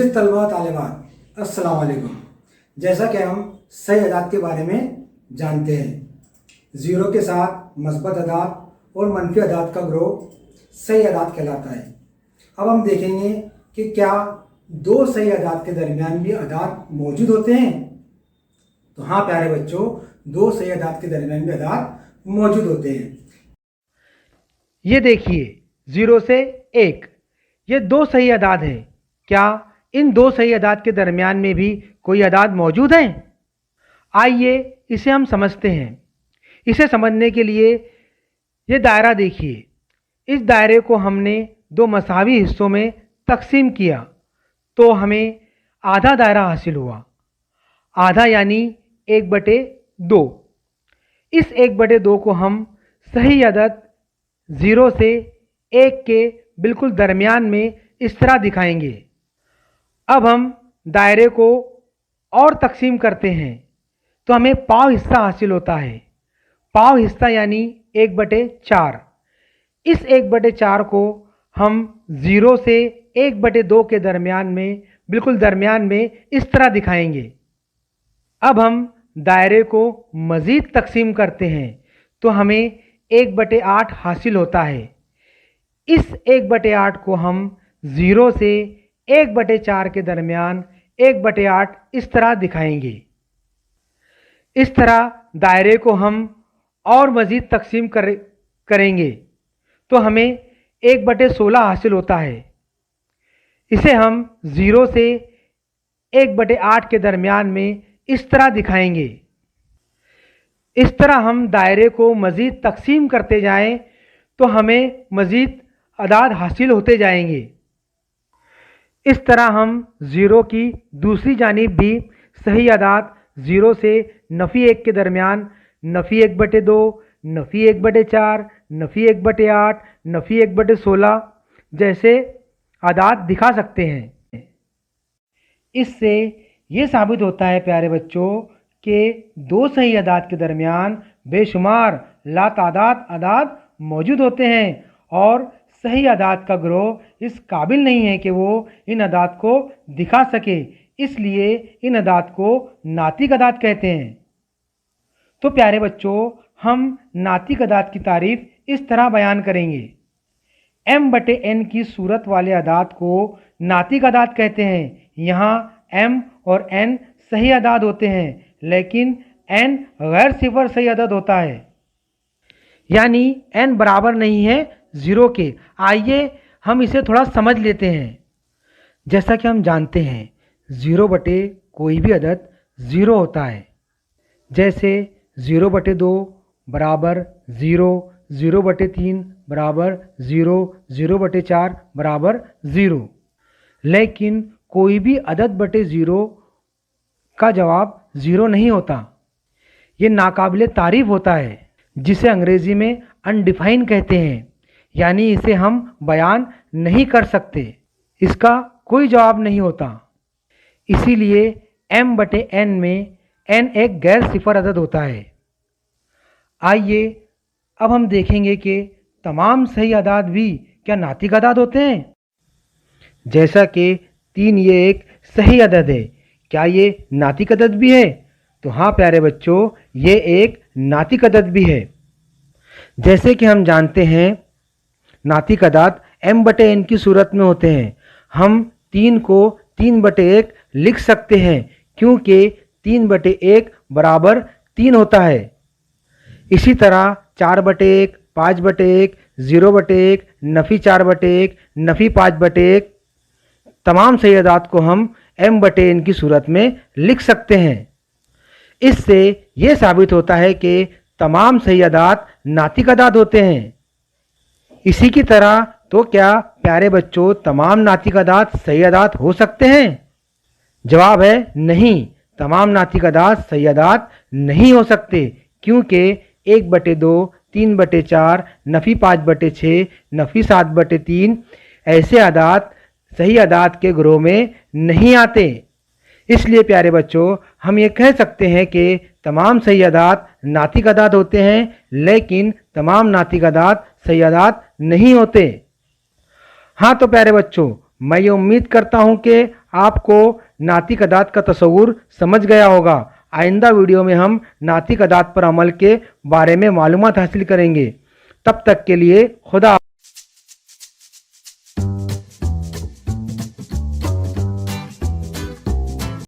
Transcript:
अजीज तलबा तालिबात अस्सलाम वालेकुम। जैसा कि हम सही अदाद के बारे में जानते हैं, ज़ीरो के साथ मस्बत अदाद और मनफी अदाद का ग्रोह सही अदाद कहलाता है। अब हम देखेंगे कि क्या दो सही अदाद के दरमियान भी अदाद मौजूद होते हैं। तो हाँ प्यारे बच्चों, दो सही अदाद के दरमियान भी अदाद मौजूद होते हैं। ये देखिए 0 से 1, ये दो सही अदाद हैं। क्या इन दो सही अदाद के दरमियान में भी कोई अदाद मौजूद है? आइए इसे हम समझते हैं। इसे समझने के लिए ये दायरा देखिए। इस दायरे को हमने दो मसावी हिस्सों में तकसीम किया तो हमें आधा दायरा हासिल हुआ। आधा यानी 1/2। इस 1/2 को हम सही अदद 0 से 1 के बिल्कुल दरमियान में इस तरह दिखाएंगे। अब हम दायरे को और तकसीम करते हैं तो हमें पाव हिस्सा हासिल होता है। पाव हिस्सा यानी 1/4। इस 1/4 को हम 0 से 1/2 के दरमियान में बिल्कुल दरमियान में इस तरह दिखाएंगे। अब हम दायरे को मज़ीद तकसीम करते हैं तो हमें 1/8 हासिल होता है। इस 1/8 को हम 0 से 1/4 के दरमियान 1/8 इस तरह दिखाएंगे। इस तरह दायरे को हम और मज़ीद तकसीम करेंगे तो हमें 1/16 हासिल होता है। इसे हम 0 से 1/8 के दरमियान में इस तरह दिखाएंगे। इस तरह हम दायरे को मज़ीद तकसीम करते जाएं तो हमें मज़ीद अदाद हासिल होते जाएंगे। इस तरह हम 0 की दूसरी जानिब भी सही अदाद 0 से नफ़ी 1 के दरमियान नफ़ी 1/2, नफ़ी 1/4, नफ़ी 1/8, नफ़ी 1/16 जैसे अदाद दिखा सकते हैं। इससे ये साबित होता है प्यारे बच्चों कि दो सही अदाद के दरमियान बेशुमार लातादाद अदाद मौजूद होते हैं और सही अदाद का ग्रोह इस काबिल नहीं है कि वो इन अदाद को दिखा सके, इसलिए इन अदाद को नातिक अदाद कहते हैं। तो प्यारे बच्चों, हम नातिक अदाद की तारीफ इस तरह बयान करेंगे। m/n की सूरत वाले अदाद को नातिक अदाद कहते हैं। यहाँ m और n सही अदाद होते हैं लेकिन n गैर सिफर सही अदद होता है, यानी n बराबर नहीं है 0 के। आइए हम इसे थोड़ा समझ लेते हैं। जैसा कि हम जानते हैं 0 बटे कोई भी अदद 0 होता है। जैसे 0/2 बराबर 0, 0/3 बराबर 0, 0/4 बराबर 0। लेकिन कोई भी अदद बटे 0 का जवाब 0 नहीं होता। ये नाकाबिले तारीफ होता है, जिसे अंग्रेज़ी में अनडिफाइन कहते हैं, यानी इसे हम बयान नहीं कर सकते, इसका कोई जवाब नहीं होता। इसीलिए m/n में n एक गैर सिफर अदद होता है। आइए अब हम देखेंगे कि तमाम सही अदाद भी क्या नातिक अदाद होते हैं। जैसा कि 3 ये एक सही अदद है, क्या ये नातिक अदद भी है? तो हाँ प्यारे बच्चों, ये एक नातिक अदद भी है। जैसे कि हम जानते हैं नातिक अदाद m/n की सूरत में होते हैं। हम 3 को 3/1 लिख सकते हैं क्योंकि 3/1 बराबर 3 होता है। इसी तरह 4/1, 5/1, 0/1, नफ़ी 4/1, नफ़ी 5/1 तमाम सही अदाद को हम m/n की सूरत में लिख सकते हैं। इससे ये साबित होता है कि तमाम सही अदाद नातिक अदाद होते हैं। इसी की तरह तो क्या प्यारे बच्चों तमाम नातिक अदाद सही अदाद हो सकते हैं? जवाब है नहीं, तमाम नातिक अदाद सही अदाद नहीं हो सकते क्योंकि 1/2, 3/4, नफ़ी 5/6, नफ़ी 7/3 ऐसे अदाद सही अदाद के ग्रोह में नहीं आते। इसलिए प्यारे बच्चों, हम ये कह सकते हैं कि तमाम सही अदाद नातिक अदाद होते हैं लेकिन तमाम नातिक अदाद सही अदाद नहीं होते। हाँ तो प्यारे बच्चों, मैं ये उम्मीद करता हूँ कि आपको नातिक अदाद का तस्वुर समझ गया होगा। आइंदा वीडियो में हम नातिक अदाद पर अमल के बारे में मालूमात हासिल करेंगे। तब तक के लिए खुदा।